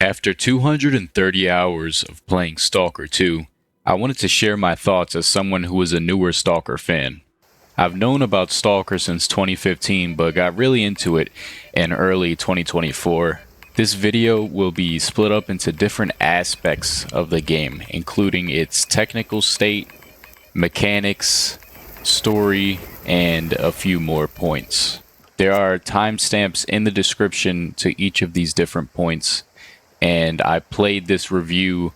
After 230 hours of playing Stalker 2, I wanted to share my thoughts as someone who is a newer Stalker fan. I've known about Stalker since 2015, but got really into it in early 2024. This video will be split up into different aspects of the game, including its technical state, mechanics, story, and a few more points. There are timestamps in the description to each of these different points, and I played this review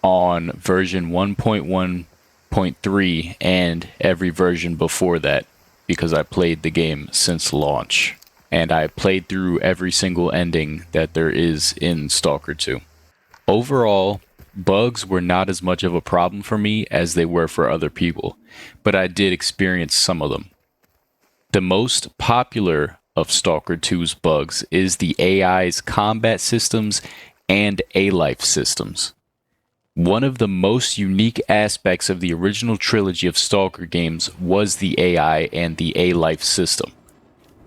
on version 1.1.3 and every version before that because I played the game since launch, and I played through every single ending that there is in Stalker 2. Overall, bugs were not as much of a problem for me as they were for other people, but I did experience some of them. The most popular of Stalker 2's bugs is the AI's combat systems and A Life systems. One of the most unique aspects of the original trilogy of Stalker games was the AI and the A Life system.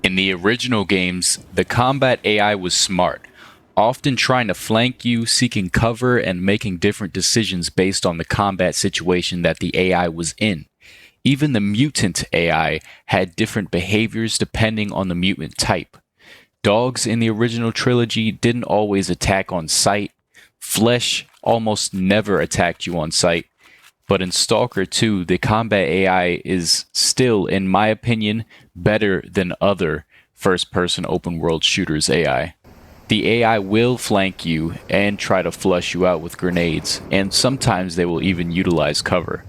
In the original games, the combat AI was smart, often trying to flank you, seeking cover, and making different decisions based on the combat situation that the AI was in. Even the mutant AI had different behaviors depending on the mutant type. Dogs in the original trilogy didn't always attack on sight. Flesh almost never attacked you on sight. But in Stalker 2, the combat AI is still, in my opinion, better than other first-person open-world shooters AI. The AI will flank you and try to flush you out with grenades, and sometimes they will even utilize cover.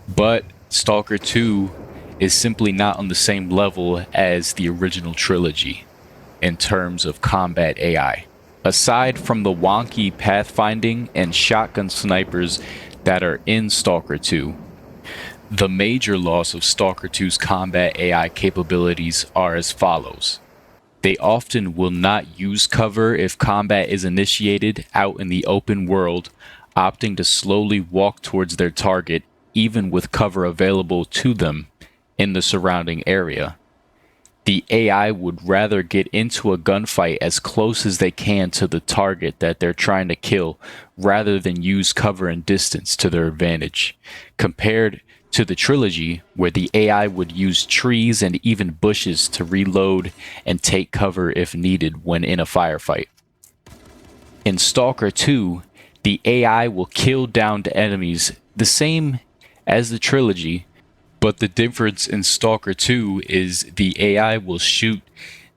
But Stalker 2 is simply not on the same level as the original trilogy in terms of combat AI. Aside from the wonky pathfinding and shotgun snipers that are in Stalker 2, the major loss of Stalker 2's combat AI capabilities are as follows. They often will not use cover if combat is initiated out in the open world, opting to slowly walk towards their target even with cover available to them in the surrounding area. The AI would rather get into a gunfight as close as they can to the target that they're trying to kill rather than use cover and distance to their advantage, compared to the trilogy where the AI would use trees and even bushes to reload and take cover if needed when in a firefight. In Stalker 2, the AI will kill downed enemies the same as the trilogy, but the difference in Stalker 2 is the AI will shoot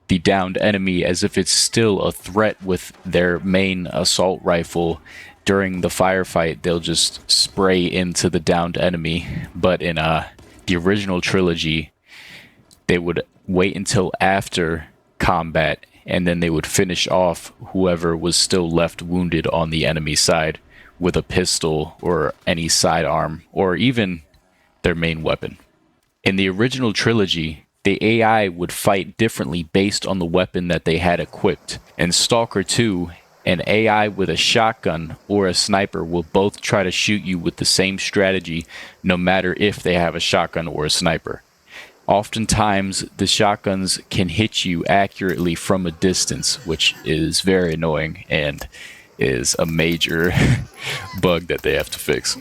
the downed enemy as if it's still a threat with their main assault rifle. During the firefight, they'll just spray into the downed enemy, but in the original trilogy, they would wait until after combat, and then they would finish off whoever was still left wounded on the enemy side with a pistol or any sidearm, or even their main weapon. In the original trilogy, the AI would fight differently based on the weapon that they had equipped. In Stalker 2, an AI with a shotgun or a sniper will both try to shoot you with the same strategy, no matter if they have a shotgun or a sniper. Oftentimes, the shotguns can hit you accurately from a distance, which is very annoying and is a major bug that they have to fix.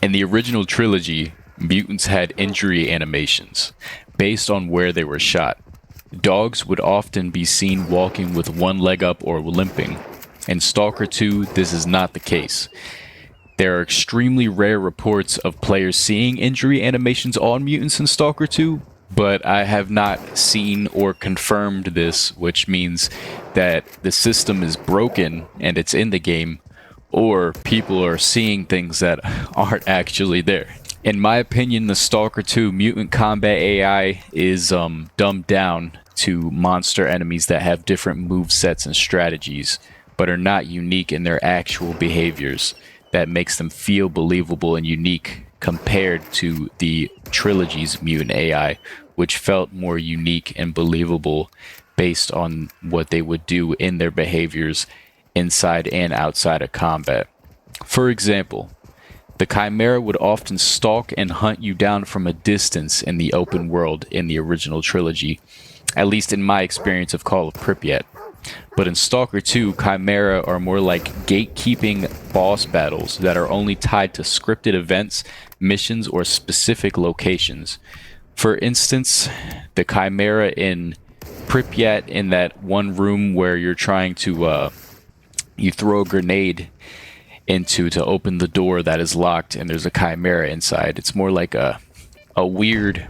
In the original trilogy, mutants had injury animations based on where they were shot. Dogs would often be seen walking with one leg up or limping. In Stalker 2, this is not the case. There are extremely rare reports of players seeing injury animations on mutants in Stalker 2, but I have not seen or confirmed this, which means that the system is broken and it's in the game, or people are seeing things that aren't actually there. In my opinion, the Stalker 2 mutant combat AI is dumbed down to monster enemies that have different movesets and strategies, but are not unique in their actual behaviors. That makes them feel believable and unique compared to the trilogy's mutant AI, which felt more unique and believable based on what they would do in their behaviors inside and outside of combat. For example, the Chimera would often stalk and hunt you down from a distance in the open world in the original trilogy, at least in my experience of Call of Pripyat. But in Stalker 2, Chimera are more like gatekeeping boss battles that are only tied to scripted events, missions, or specific locations. For instance, the Chimera in Pripyat, in that one room where you're trying to you throw a grenade into to open the door that is locked, and there's a Chimera inside. It's more like a weird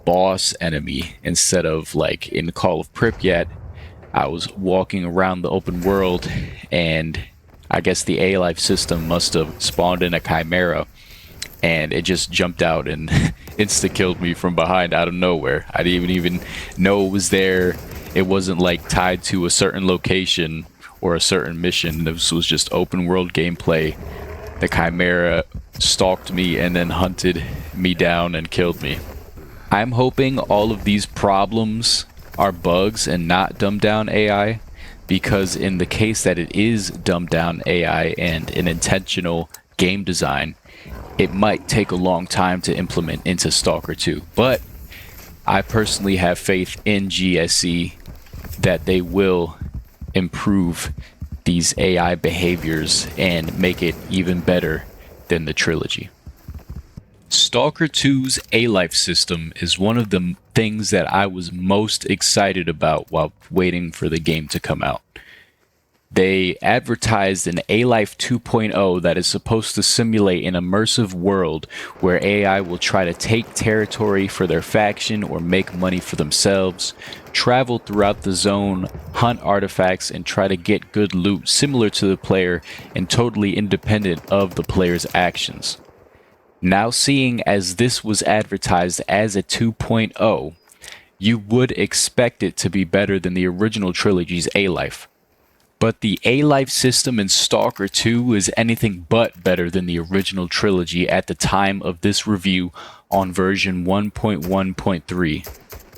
boss enemy instead of like in Call of Pripyat. I was walking around the open world, and I guess the A Life system must have spawned in a Chimera, and it just jumped out and insta-killed me from behind out of nowhere. I didn't even know it was there. It wasn't like tied to a certain location or a certain mission. This was just open world gameplay. The Chimera stalked me and then hunted me down and killed me. I'm hoping all of these problems are bugs and not dumbed down AI, because in the case that it is dumbed down AI and an intentional game design, it might take a long time to implement into Stalker 2. But I personally have faith in GSE that they will improve these AI behaviors and make it even better than the trilogy. Stalker 2's A Life system is one of the things that I was most excited about while waiting for the game to come out. They advertised an A Life 2.0 that is supposed to simulate an immersive world where AI will try to take territory for their faction or make money for themselves, travel throughout the zone, hunt artifacts, and try to get good loot similar to the player and totally independent of the player's actions. Now, seeing as this was advertised as a 2.0, you would expect it to be better than the original trilogy's A Life. But the A Life system in Stalker 2 is anything but better than the original trilogy at the time of this review on version 1.1.3.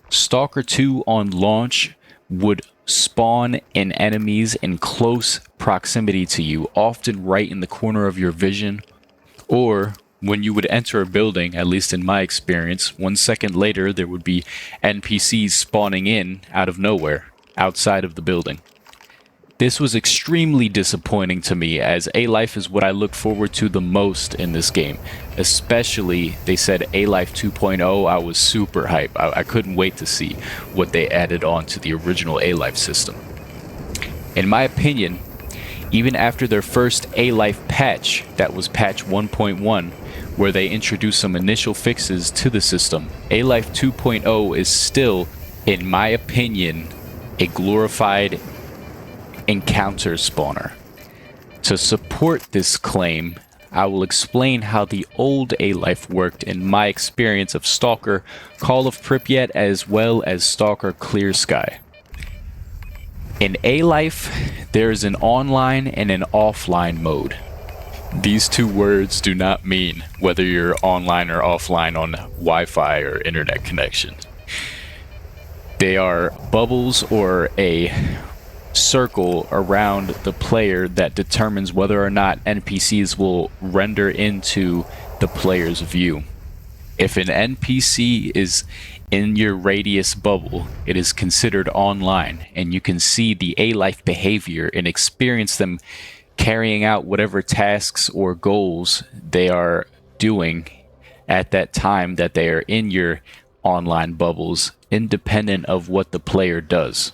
Stalker 2 on launch would spawn in enemies in close proximity to you, often right in the corner of your vision, or when you would enter a building, at least in my experience, 1 second later there would be NPCs spawning in out of nowhere, outside of the building. This was extremely disappointing to me, as A Life is what I look forward to the most in this game. Especially, they said A Life 2.0, I was super hype. I couldn't wait to see what they added on to the original A Life system. In my opinion, even after their first A Life patch, that was patch 1.1, where they introduced some initial fixes to the system, A Life 2.0 is still, in my opinion, a glorified encounter spawner. To support this claim, I will explain how the old A Life worked in my experience of Stalker, Call of Pripyat, as well as Stalker Clear Sky. In A Life, there is an online and an offline mode. These two words do not mean whether you're online or offline on Wi-Fi or internet connection. They are bubbles or a circle around the player that determines whether or not NPCs will render into the player's view. If an NPC is in your radius bubble, it is considered online, and you can see the A Life behavior and experience them carrying out whatever tasks or goals they are doing at that time that they are in your online bubbles, independent of what the player does.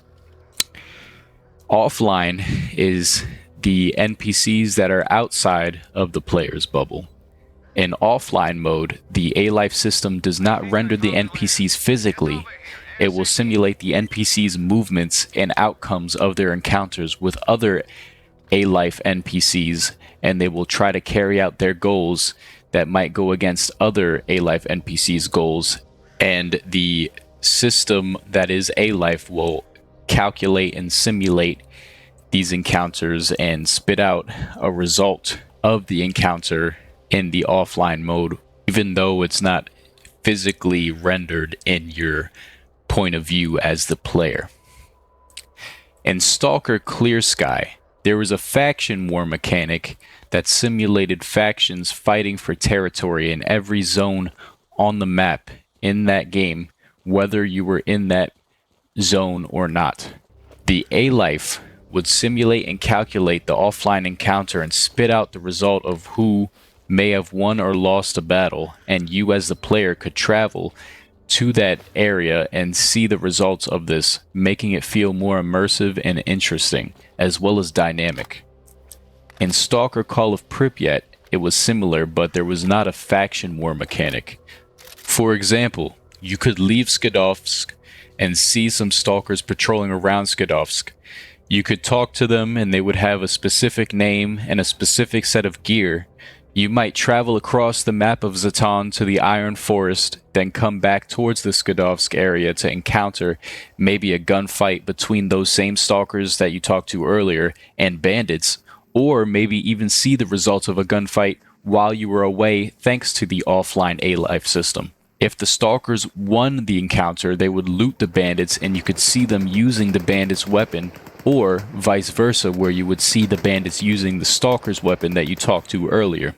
Offline is the NPCs that are outside of the player's bubble. In offline mode, the A Life system does not render the NPCs physically. It will simulate the NPCs' movements and outcomes of their encounters with other A Life NPCs, and they will try to carry out their goals that might go against other A Life NPCs' goals, and the system that is A Life will calculate and simulate these encounters and spit out a result of the encounter in the offline mode, even though it's not physically rendered in your point of view as the player. In Stalker Clear Sky, there was a faction war mechanic that simulated factions fighting for territory in every zone on the map in that game, whether you were in that zone or not. The A Life would simulate and calculate the offline encounter and spit out the result of who may have won or lost a battle, and you as the player could travel to that area and see the results of this, making it feel more immersive and interesting, as well as dynamic. In Stalker Call of Pripyat, it was similar, but there was not a faction war mechanic. For example, you could leave Skadovsk and see some stalkers patrolling around Skadovsk. You could talk to them and they would have a specific name and a specific set of gear. You might travel across the map of Zatan to the Iron Forest, then come back towards the Skadovsk area to encounter maybe a gunfight between those same stalkers that you talked to earlier and bandits, or maybe even see the results of a gunfight while you were away thanks to the offline A Life system. If the stalkers won the encounter, they would loot the bandits and you could see them using the bandits' weapon, or vice versa, where you would see the bandits using the stalker's weapon that you talked to earlier.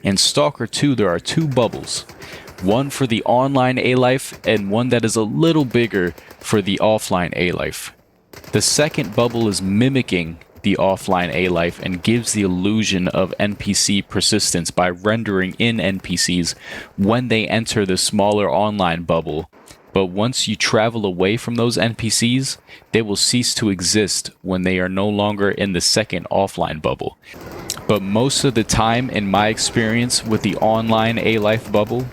In Stalker 2, there are two bubbles, one for the online A Life and one that is a little bigger for the offline A Life. The second bubble is mimicking the offline A Life and gives the illusion of NPC persistence by rendering in NPCs when they enter the smaller online bubble. But once you travel away from those NPCs, they will cease to exist when they are no longer in the second offline bubble. But most of the time, in my experience with the online A Life bubble,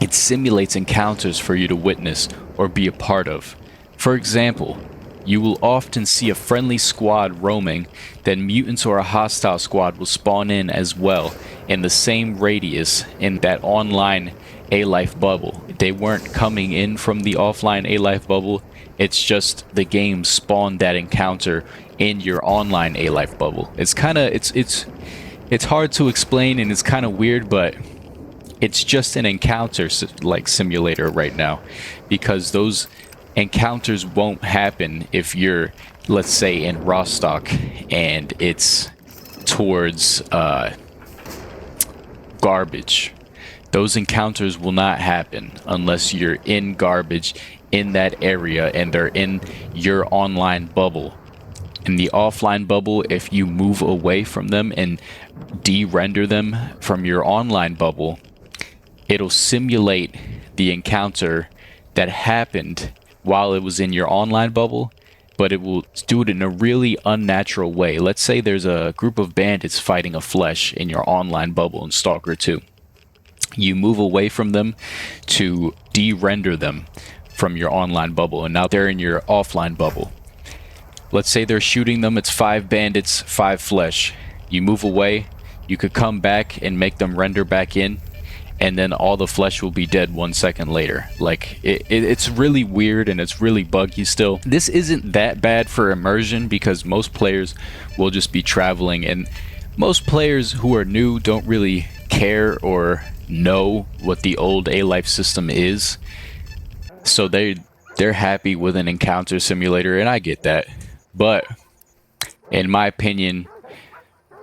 it simulates encounters for you to witness or be a part of. For example, you will often see a friendly squad roaming, then mutants or a hostile squad will spawn in as well in the same radius in that online A Life bubble. They weren't coming in from the offline A Life bubble, it's just the game spawned that encounter in your online A Life bubble. It's hard to explain and it's kind of weird, but it's just an encounter like simulator right now, because those encounters won't happen if you're, let's say, in Rostock and it's towards garbage. Those encounters will not happen unless you're in garbage in that area and they're in your online bubble. In the offline bubble, if you move away from them and de-render them from your online bubble, it'll simulate the encounter that happened while it was in your online bubble, but it will do it in a really unnatural way. Let's say there's a group of bandits fighting a flesh in your online bubble in Stalker 2. You move away from them to de-render them from your online bubble, and now they're in your offline bubble. Let's say they're shooting them, it's 5 bandits, 5 flesh. You move away, you could come back and make them render back in, and then all the flesh will be dead 1 second later. Like, it's really weird and it's really buggy still. This isn't that bad for immersion because most players will just be traveling, and most players who are new don't really care or know what the old A Life system is. So they're happy with an encounter simulator, and I get that. But in my opinion,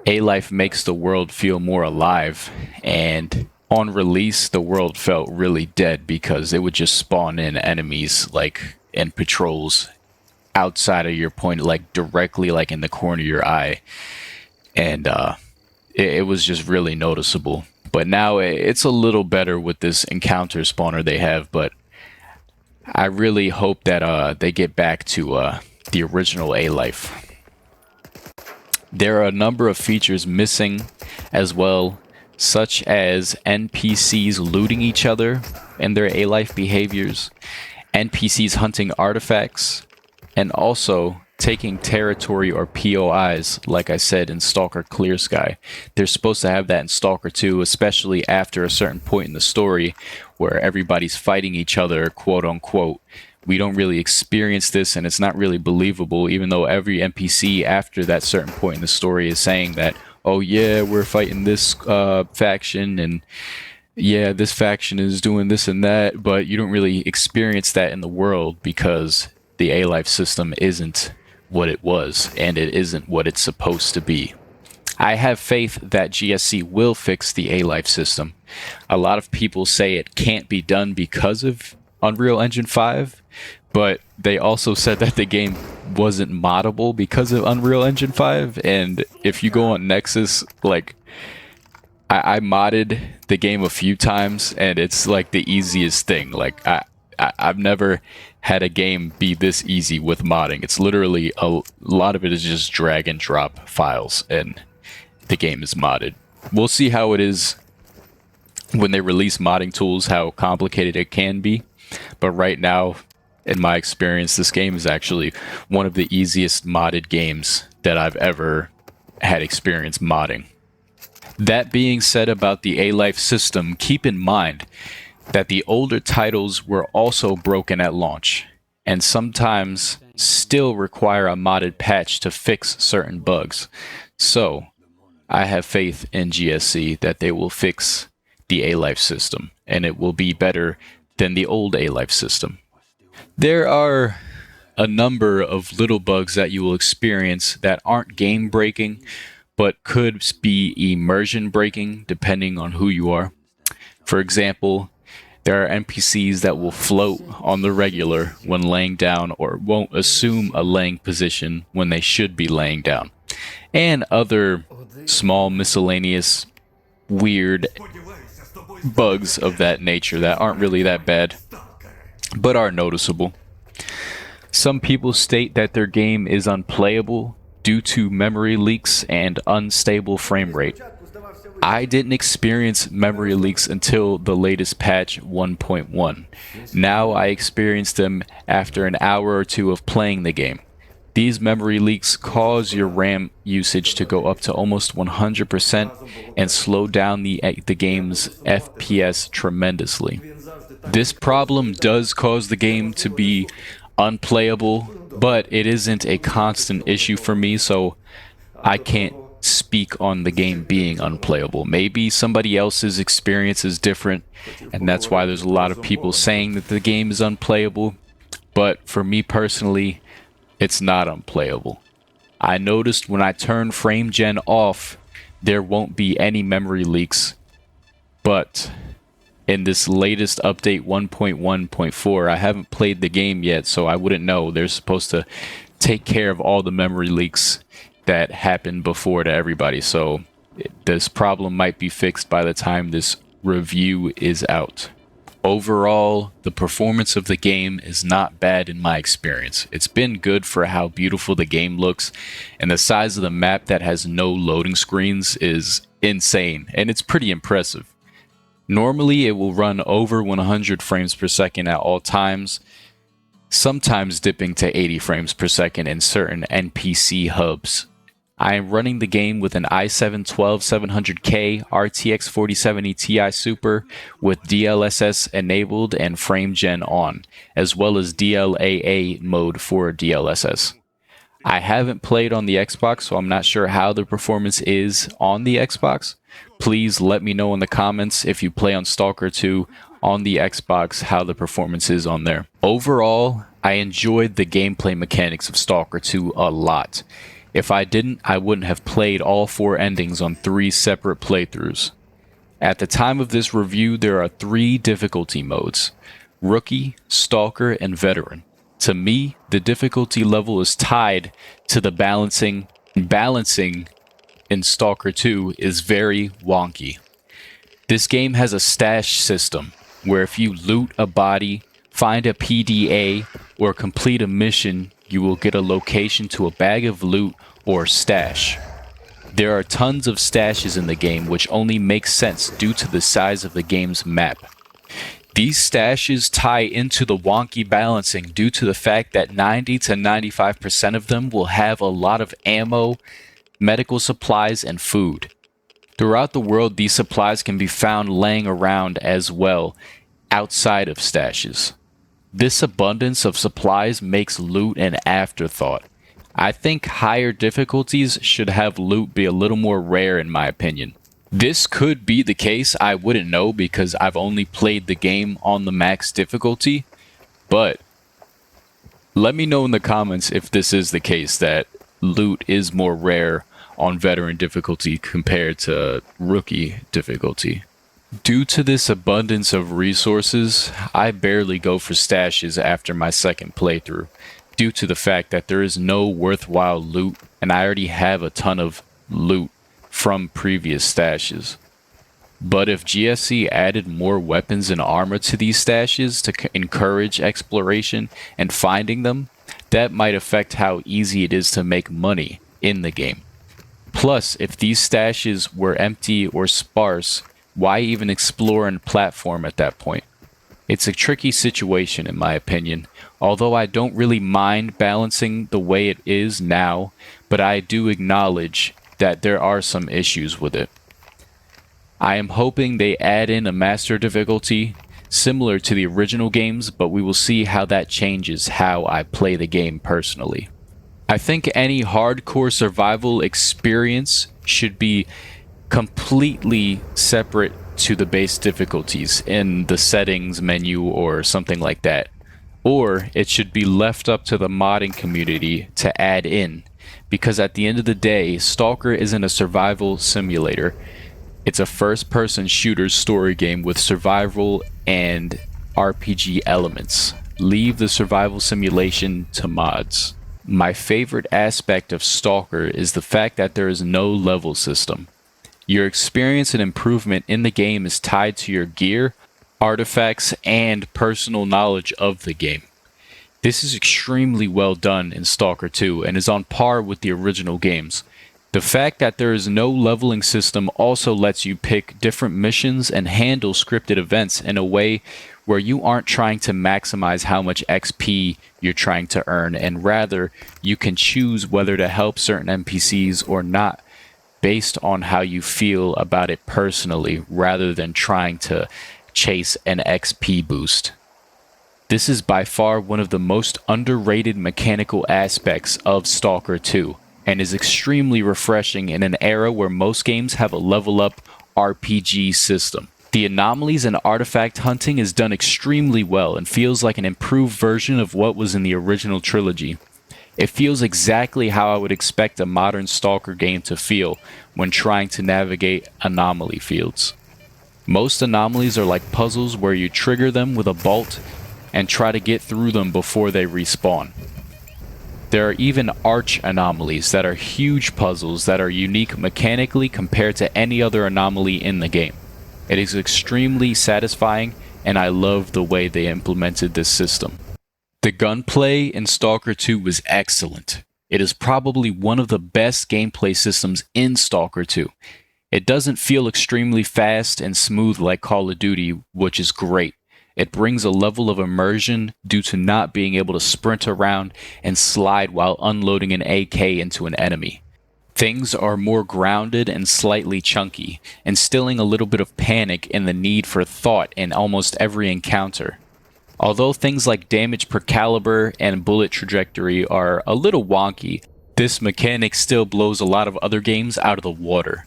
A Life makes the world feel more alive, and on release, the world felt really dead because it would just spawn in enemies like and patrols outside of your point, like directly like in the corner of your eye, and it was just really noticeable. But now it's a little better with this encounter spawner they have, but I really hope that they get back to the original A Life. There are a number of features missing as well, such as NPCs looting each other and their A Life behaviors, NPCs hunting artifacts, and also taking territory or POIs, like I said in Stalker Clear Sky. They're supposed to have that in Stalker 2, especially after a certain point in the story where everybody's fighting each other, quote unquote. We don't really experience this, and it's not really believable, even though every NPC after that certain point in the story is saying that, oh yeah, we're fighting this faction, and yeah, this faction is doing this and that, but you don't really experience that in the world because the A Life system isn't what it was, and it isn't what it's supposed to be. I have faith that GSC will fix the A Life system. A lot of people say it can't be done because of Unreal Engine 5, but they also said that the game wasn't moddable because of Unreal Engine 5. And if you go on Nexus, like, I modded the game a few times, and it's like the easiest thing. Like, I've never had a game be this easy with modding. It's literally a lot of it is just drag and drop files, and the game is modded. We'll see how it is when they release modding tools, how complicated it can be. But right now, in my experience, this game is actually one of the easiest modded games that I've ever had experience modding. That being said about the A Life system, keep in mind that the older titles were also broken at launch, and sometimes still require a modded patch to fix certain bugs. So, I have faith in GSC that they will fix the A Life system, and it will be better than the old A Life system. There are a number of little bugs that you will experience that aren't game breaking, but could be immersion breaking depending on who you are. For example, there are NPCs that will float on the regular when laying down or won't assume a laying position when they should be laying down. And other small miscellaneous weird bugs of that nature that aren't really that bad, but are noticeable. Some people state that their game is unplayable due to memory leaks and unstable frame rate. I didn't experience memory leaks until the latest patch 1.1. Now I experience them after an hour or two of playing the game. These memory leaks cause your RAM usage to go up to almost 100% and slow down the game's FPS tremendously. This problem does cause the game to be unplayable, but it isn't a constant issue for me, so I can't speak on the game being unplayable. Maybe somebody else's experience is different, and that's why there's a lot of people saying that the game is unplayable, but for me personally, it's not unplayable. I noticed when I turn frame gen off, there won't be any memory leaks, but in this latest update 1.1.4, I haven't played the game yet, so I wouldn't know. They're supposed to take care of all the memory leaks that happened before to everybody, so this problem might be fixed by the time this review is out. Overall, the performance of the game is not bad in my experience. It's been good for how beautiful the game looks, and the size of the map that has no loading screens is insane, and it's pretty impressive. Normally, it will run over 100 frames per second at all times, sometimes dipping to 80 frames per second in certain NPC hubs. I am running the game with an i7-12700K RTX 4070 Ti Super with DLSS enabled and frame gen on, as well as DLAA mode for DLSS. I haven't played on the Xbox, so I'm not sure how the performance is on the Xbox. Please let me know in the comments if you play on Stalker 2 on the Xbox, how the performance is on there. Overall, I enjoyed the gameplay mechanics of Stalker 2 a lot. If I didn't, I wouldn't have played all 4 endings on 3 separate playthroughs. At the time of this review, there are 3 difficulty modes: Rookie, Stalker, and Veteran. To me, the difficulty level is tied to the balancing. Balancing in Stalker 2 is very wonky. This game has a stash system, where if you loot a body, find a PDA, or complete a mission, you will get a location to a bag of loot or stash. There are tons of stashes in the game, which only makes sense due to the size of the game's map. These stashes tie into the wonky balancing due to the fact that 90 to 95% of them will have a lot of ammo, medical supplies, and food. Throughout the world, these supplies can be found laying around as well, outside of stashes. This abundance of supplies makes loot an afterthought. I think higher difficulties should have loot be a little more rare in my opinion. This could be the case, I wouldn't know because I've only played the game on the max difficulty, but let me know in the comments if this is the case, that loot is more rare on veteran difficulty compared to rookie difficulty. Due to this abundance of resources, I barely go for stashes after my second playthrough, due to the fact that there is no worthwhile loot and I already have a ton of loot from previous stashes. But if GSC added more weapons and armor to these stashes to encourage exploration and finding them, that might affect how easy it is to make money in the game. Plus, if these stashes were empty or sparse, why even explore and platform at that point? It's a tricky situation in my opinion, although I don't really mind balancing the way it is now, but I do acknowledge that there are some issues with it. I am hoping they add in a master difficulty similar to the original games, but we will see how that changes how I play the game personally. I think any hardcore survival experience should be completely separate to the base difficulties in the settings menu or something like that. Or it should be left up to the modding community to add in, because at the end of the day, Stalker isn't a survival simulator. It's a first-person shooter story game with survival and RPG elements. Leave the survival simulation to mods. My favorite aspect of Stalker is the fact that there is no level system. Your experience and improvement in the game is tied to your gear, artifacts, and personal knowledge of the game. This is extremely well done in Stalker 2 and is on par with the original games. The fact that there is no leveling system also lets you pick different missions and handle scripted events in a way where you aren't trying to maximize how much XP you're trying to earn, and rather you can choose whether to help certain NPCs or not based on how you feel about it personally, rather than trying to chase an XP boost. This is by far one of the most underrated mechanical aspects of Stalker 2, and is extremely refreshing in an era where most games have a level up RPG system. The anomalies and artifact hunting is done extremely well and feels like an improved version of what was in the original trilogy. It feels exactly how I would expect a modern Stalker game to feel when trying to navigate anomaly fields. Most anomalies are like puzzles where you trigger them with a bolt and try to get through them before they respawn. There are even arch anomalies that are huge puzzles that are unique mechanically compared to any other anomaly in the game. It is extremely satisfying, and I love the way they implemented this system. The gunplay in Stalker 2 was excellent. It is probably one of the best gameplay systems in Stalker 2. It doesn't feel extremely fast and smooth like Call of Duty, which is great. It brings a level of immersion due to not being able to sprint around and slide while unloading an AK into an enemy. Things are more grounded and slightly chunky, instilling a little bit of panic and the need for thought in almost every encounter. Although things like damage per caliber and bullet trajectory are a little wonky, this mechanic still blows a lot of other games out of the water.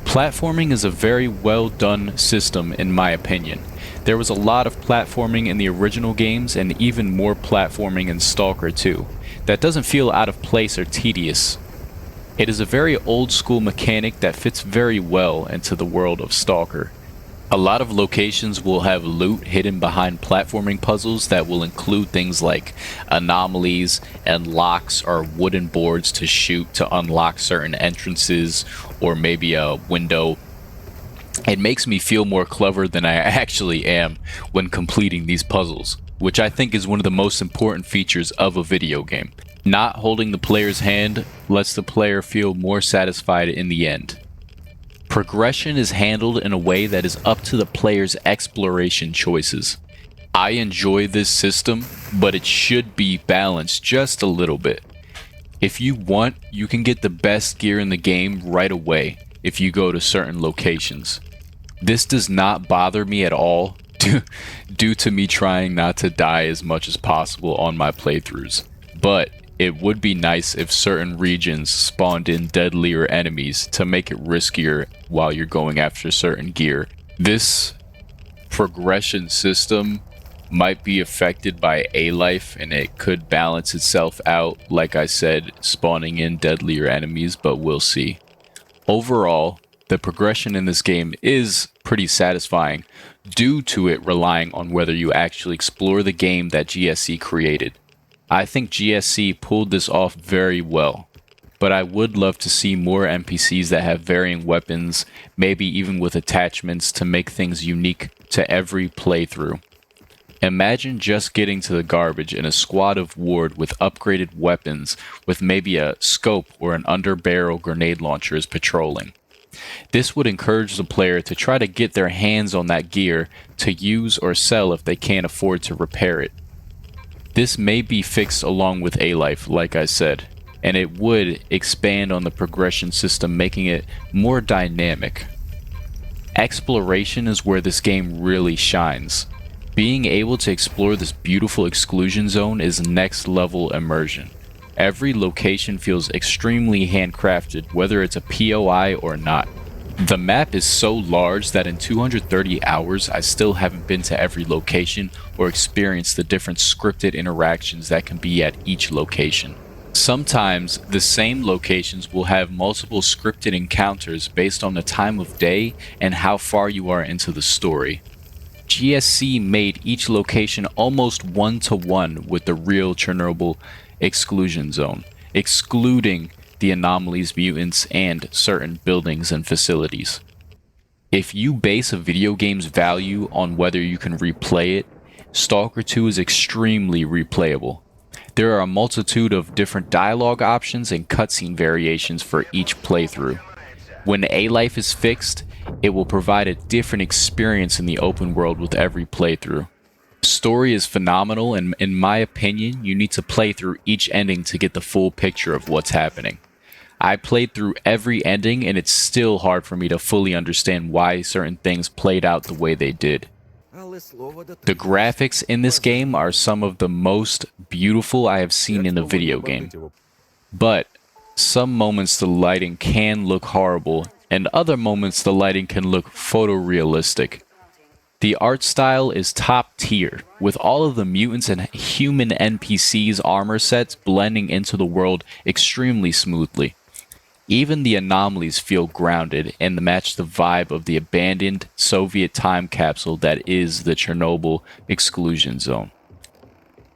Platforming is a very well done system in my opinion. There was a lot of platforming in the original games and even more platforming in Stalker 2. That doesn't feel out of place or tedious. It is a very old school mechanic that fits very well into the world of Stalker. A lot of locations will have loot hidden behind platforming puzzles that will include things like anomalies and locks or wooden boards to shoot to unlock certain entrances, or maybe a window. It makes me feel more clever than I actually am when completing these puzzles, which I think is one of the most important features of a video game. Not holding the player's hand lets the player feel more satisfied in the end. Progression is handled in a way that is up to the player's exploration choices. I enjoy this system, but it should be balanced just a little bit. If you want, you can get the best gear in the game right away if you go to certain locations. This does not bother me at all due to me trying not to die as much as possible on my playthroughs, but it would be nice if certain regions spawned in deadlier enemies to make it riskier while you're going after certain gear. This progression system might be affected by A Life, and it could balance itself out, like I said, spawning in deadlier enemies, but we'll see. Overall, the progression in this game is pretty satisfying due to it relying on whether you actually explore the game that GSC created. I think GSC pulled this off very well, but I would love to see more NPCs that have varying weapons, maybe even with attachments to make things unique to every playthrough. Imagine just getting to the garbage in a squad of ward with upgraded weapons with maybe a scope or an underbarrel grenade launcher as patrolling. This would encourage the player to try to get their hands on that gear to use or sell if they can't afford to repair it. This may be fixed along with A Life, like I said, and it would expand on the progression system, making it more dynamic. Exploration is where this game really shines. Being able to explore this beautiful exclusion zone is next level immersion. Every location feels extremely handcrafted, whether it's a POI or not. The map is so large that in 230 hours I still haven't been to every location or experienced the different scripted interactions that can be at each location. Sometimes the same locations will have multiple scripted encounters based on the time of day and how far you are into the story. GSC made each location almost one-to-one with the real Chernobyl exclusion zone, excluding the anomalies, mutants, and certain buildings and facilities. If you base a video game's value on whether you can replay it, Stalker 2 is extremely replayable. There are a multitude of different dialogue options and cutscene variations for each playthrough. When A Life is fixed, it will provide a different experience in the open world with every playthrough. The story is phenomenal, and in my opinion, you need to play through each ending to get the full picture of what's happening. I played through every ending, and it's still hard for me to fully understand why certain things played out the way they did. The graphics in this game are some of the most beautiful I have seen in a video game. But some moments the lighting can look horrible, and other moments the lighting can look photorealistic. The art style is top tier, with all of the mutants and human NPCs' armor sets blending into the world extremely smoothly. Even the anomalies feel grounded and match the vibe of the abandoned Soviet time capsule that is the Chernobyl exclusion zone.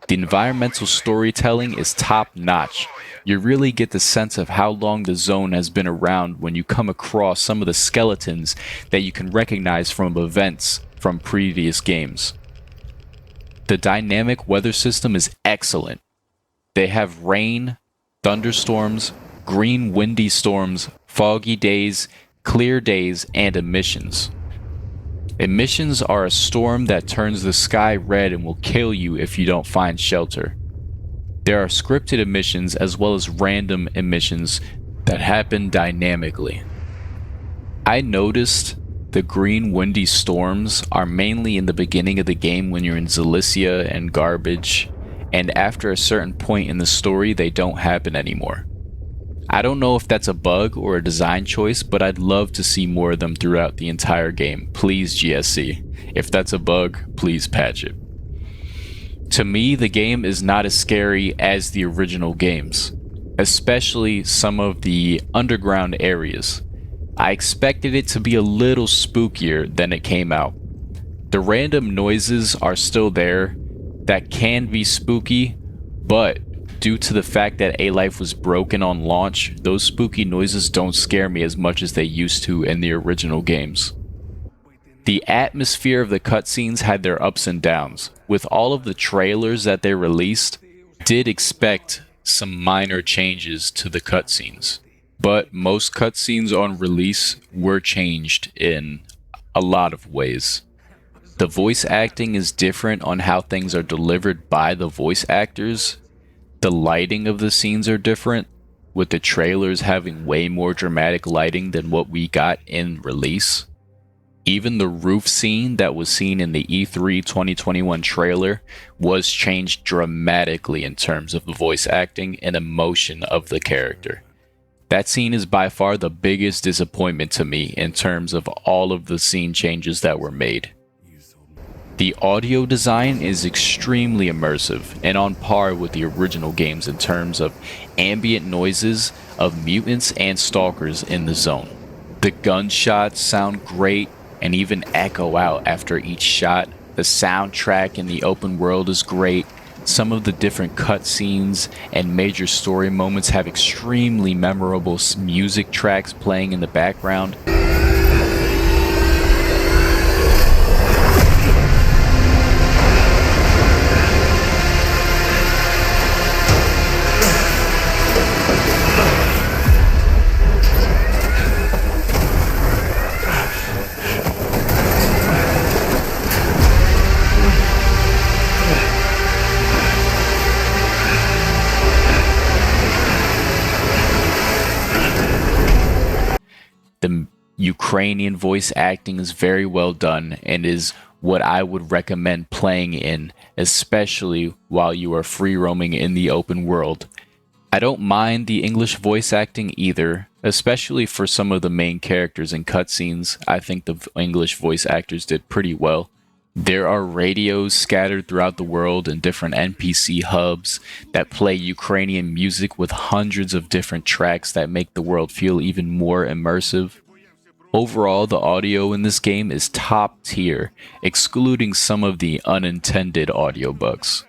The environmental storytelling is top-notch. You really get the sense of how long the zone has been around when you come across some of the skeletons that you can recognize from events from previous games. The dynamic weather system is excellent. They have rain, thunderstorms, green windy storms, foggy days, clear days, and emissions. Emissions are a storm that turns the sky red and will kill you if you don't find shelter. There are scripted emissions as well as random emissions that happen dynamically. I noticed the green windy storms are mainly in the beginning of the game when you're in Zalicia and Garbage, and after a certain point in the story they don't happen anymore. I don't know if that's a bug or a design choice, but I'd love to see more of them throughout the entire game. Please, GSC. If that's a bug, please patch it. To me, the game is not as scary as the original games, especially some of the underground areas. I expected it to be a little spookier than it came out. The random noises are still there that can be spooky, but due to the fact that A Life was broken on launch, those spooky noises don't scare me as much as they used to in the original games. The atmosphere of the cutscenes had their ups and downs. With all of the trailers that they released, did expect some minor changes to the cutscenes. But most cutscenes on release were changed in a lot of ways. The voice acting is different on how things are delivered by the voice actors. The lighting of the scenes are different, with the trailers having way more dramatic lighting than what we got in release. Even the roof scene that was seen in the E3 2021 trailer was changed dramatically in terms of the voice acting and emotion of the character. That scene is by far the biggest disappointment to me in terms of all of the scene changes that were made. The audio design is extremely immersive and on par with the original games in terms of ambient noises of mutants and stalkers in the zone. The gunshots sound great, and even echo out after each shot. The soundtrack in the open world is great. Some of the different cutscenes and major story moments have extremely memorable music tracks playing in the background. The Ukrainian voice acting is very well done and is what I would recommend playing in, especially while you are free roaming in the open world. I don't mind the English voice acting either, especially for some of the main characters in cutscenes. I think the English voice actors did pretty well. There are radios scattered throughout the world and different NPC hubs that play Ukrainian music with hundreds of different tracks that make the world feel even more immersive. Overall, the audio in this game is top tier, excluding some of the unintended audio bugs.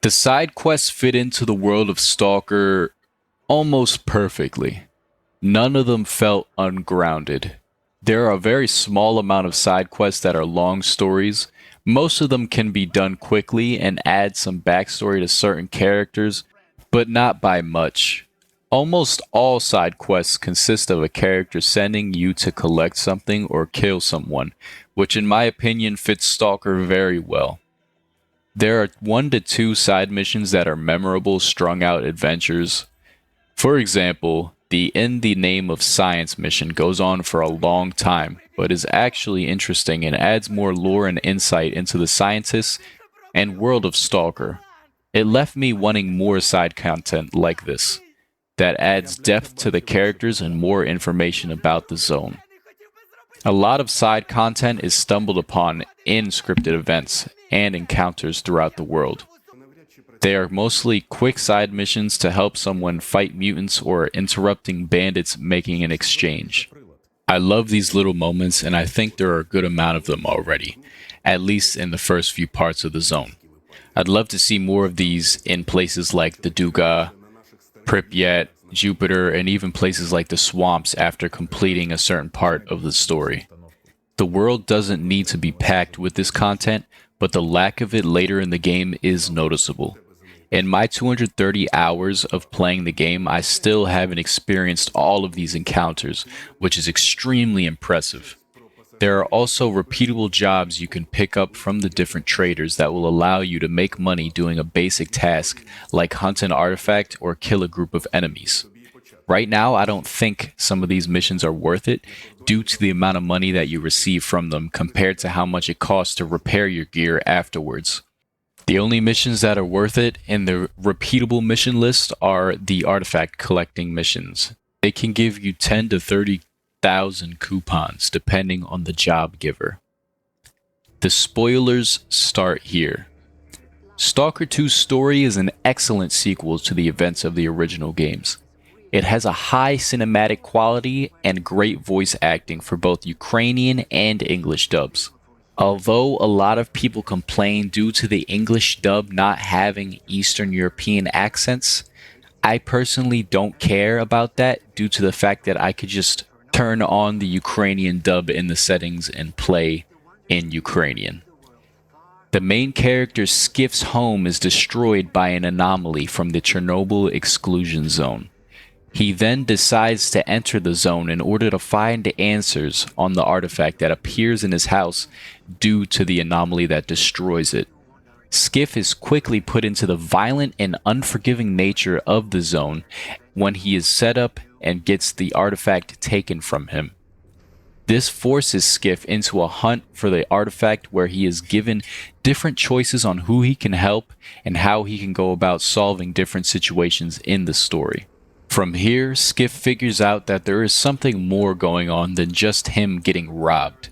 The side quests fit into the world of Stalker almost perfectly. None of them felt ungrounded. There are a very small amount of side quests that are long stories. Most of them can be done quickly and add some backstory to certain characters, but not by much. Almost all side quests consist of a character sending you to collect something or kill someone, which in my opinion fits Stalker very well. There are 1 to 2 side missions that are memorable, strung out adventures. For example, the In the Name of Science mission goes on for a long time, but is actually interesting and adds more lore and insight into the scientists and world of Stalker. It left me wanting more side content like this, that adds depth to the characters and more information about the zone. A lot of side content is stumbled upon in scripted events and encounters throughout the world. They are mostly quick side missions to help someone fight mutants or interrupting bandits making an exchange. I love these little moments and I think there are a good amount of them already, at least in the first few parts of the zone. I'd love to see more of these in places like the Duga, Pripyat, Jupiter, and even places like the swamps after completing a certain part of the story. The world doesn't need to be packed with this content, but the lack of it later in the game is noticeable. In my 230 hours of playing the game, I still haven't experienced all of these encounters, which is extremely impressive. There are also repeatable jobs you can pick up from the different traders that will allow you to make money doing a basic task like hunt an artifact or kill a group of enemies. Right now, I don't think some of these missions are worth it due to the amount of money that you receive from them compared to how much it costs to repair your gear afterwards. The only missions that are worth it in the repeatable mission list are the artifact collecting missions. They can give you 10 to 30,000 coupons depending on the job giver. The spoilers start here. Stalker 2's story is an excellent sequel to the events of the original games. It has a high cinematic quality and great voice acting for both Ukrainian and English dubs. Although a lot of people complain due to the English dub not having Eastern European accents, I personally don't care about that due to the fact that I could just turn on the Ukrainian dub in the settings and play in Ukrainian. The main character Skiff's home is destroyed by an anomaly from the Chernobyl exclusion zone. He then decides to enter the zone in order to find answers on the artifact that appears in his house due to the anomaly that destroys it. Skiff is quickly put into the violent and unforgiving nature of the zone when he is set up and gets the artifact taken from him. This forces Skiff into a hunt for the artifact where he is given different choices on who he can help and how he can go about solving different situations in the story. From here, Skiff figures out that there is something more going on than just him getting robbed.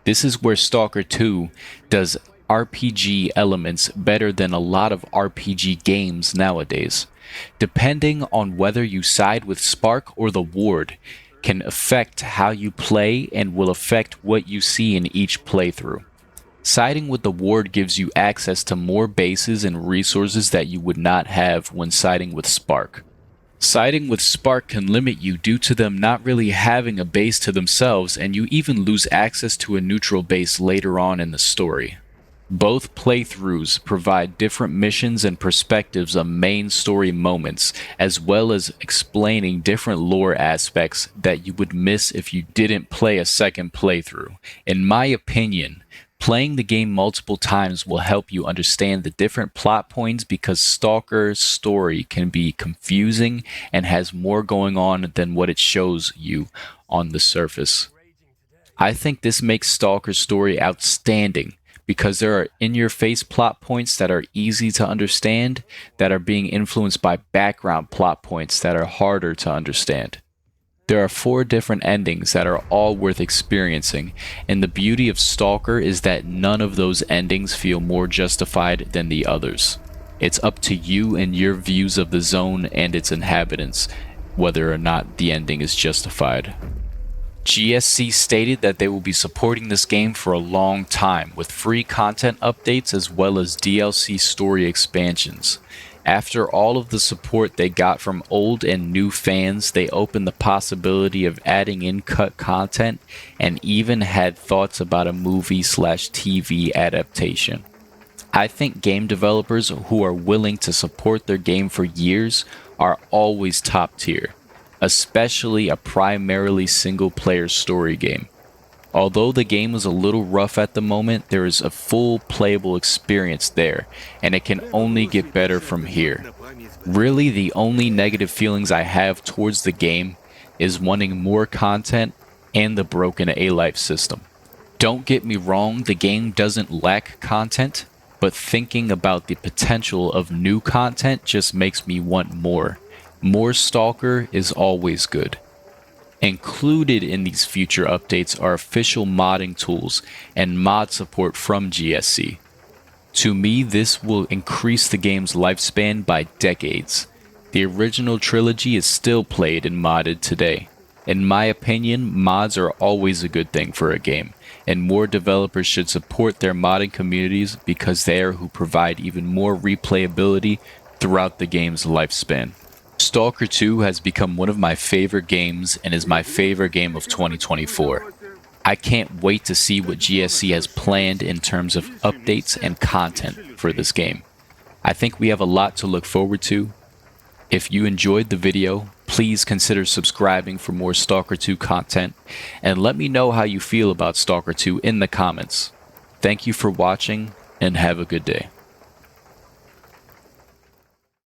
This is where Stalker 2 does RPG elements better than a lot of RPG games nowadays. Depending on whether you side with Spark or the Ward, can affect how you play and will affect what you see in each playthrough. Siding with the ward gives you access to more bases and resources that you would not have when siding with Spark. Siding with Spark can limit you due to them not really having a base to themselves, and you even lose access to a neutral base later on in the story. Both playthroughs provide different missions and perspectives of main story moments, as well as explaining different lore aspects that you would miss if you didn't play a second playthrough. In my opinion, playing the game multiple times will help you understand the different plot points because Stalker's story can be confusing and has more going on than what it shows you on the surface. I think this makes Stalker's story outstanding because there are in-your-face plot points that are easy to understand that are being influenced by background plot points that are harder to understand. There are 4 different endings that are all worth experiencing, and the beauty of Stalker is that none of those endings feel more justified than the others. It's up to you and your views of the zone and its inhabitants, whether or not the ending is justified. GSC stated that they will be supporting this game for a long time with free content updates as well as DLC story expansions. After all of the support they got from old and new fans, they opened the possibility of adding in-cut content and even had thoughts about a movie/TV adaptation. I think game developers who are willing to support their game for years are always top tier, especially a primarily single-player story game. Although the game is a little rough at the moment, there is a full playable experience there, and it can only get better from here. Really, the only negative feelings I have towards the game is wanting more content and the broken A Life system. Don't get me wrong, the game doesn't lack content, but thinking about the potential of new content just makes me want more. More Stalker is always good. Included in these future updates are official modding tools and mod support from GSC. To me, this will increase the game's lifespan by decades. The original trilogy is still played and modded today. In my opinion, mods are always a good thing for a game, and more developers should support their modding communities because they are who provide even more replayability throughout the game's lifespan. Stalker 2 has become one of my favorite games and is my favorite game of 2024. I can't wait to see what GSC has planned in terms of updates and content for this game. I think we have a lot to look forward to. If you enjoyed the video, please consider subscribing for more Stalker 2 content, and let me know how you feel about Stalker 2 in the comments. Thank you for watching, and have a good day.